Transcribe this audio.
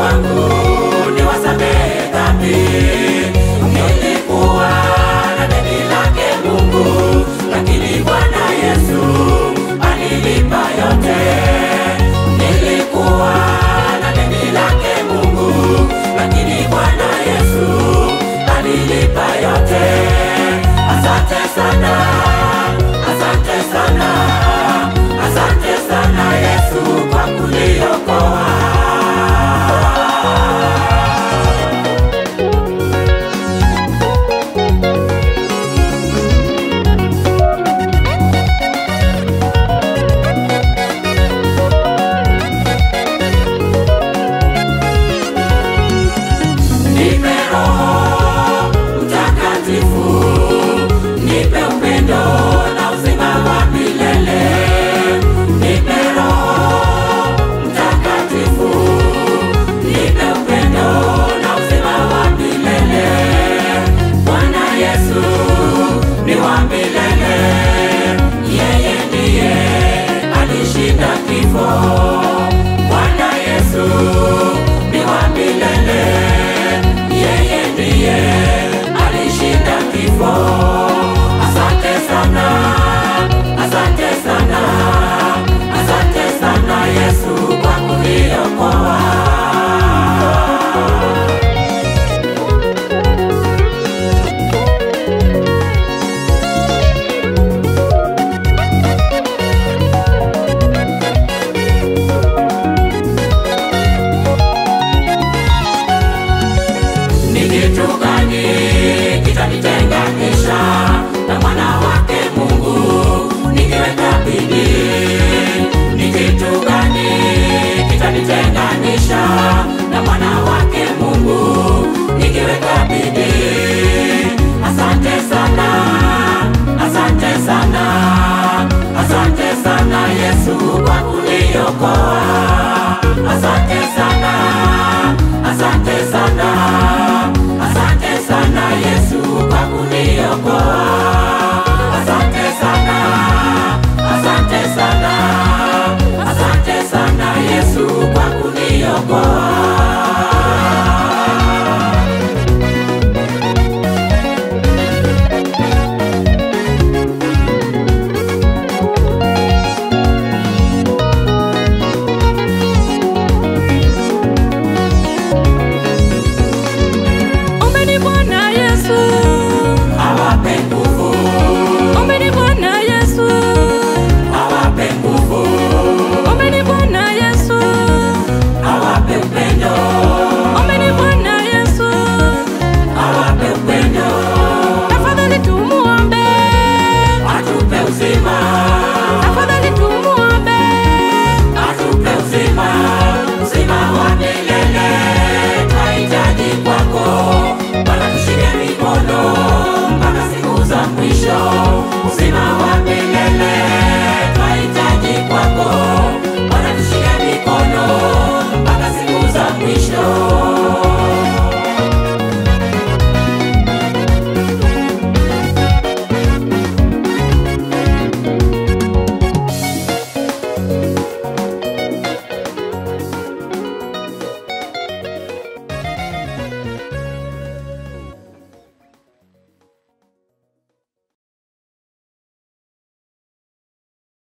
wangu niwasamehe dhambi. Nilikuwa na deni lake Mungu, lakini Bwana Yesu alilipa yote. Nilikuwa na deni lake Mungu, lakini Bwana Yesu alilipa yote. Asante sana, asante sana, asante sana Yesu kwa kuniokoa. Nipe Roho Mtakatifu, nipe upendo na uzima wa milele. Nipe Roho Mtakatifu, nipe upendo na uzima wa milele. Bwana Yesu ni wa milele, yeye ndiye alishinda kifo. Bwana Yesu ni wa milele, yeye ndiye alishinda kifo. Asante sana, asante sana, asante sana Yesu kwa kuniokoa. Ni kitu gani kitanitenganisha na mwana wake Mungu nikiweka bidii? Ni kitu gani kitanitenganisha na mwana wake Mungu nikiweka bidii? Asante sana, asante sana, asante sana Yesu kwa kuniokoa. Asante sana, asante sana, asante sana Yesu kwa kuniokoa. Asante sana, asante sana, asante sana Yesu kwa kuniokoa. Ombeni Bwana Yesu, Awape nguvu, ombeni Bwana Yesu, awape nguvu, ombeni Bwana Yesu, awape upendo, ombeni Bwana Yesu. awape upendo, Tafadhali tumuombe, atupe uzima, tafadhali tumuombe. atupe uzima, uzima wa milele. Tunahitaji kwako, Bwana tushike mikono mpaka siku za mwisho. Uzima wa milele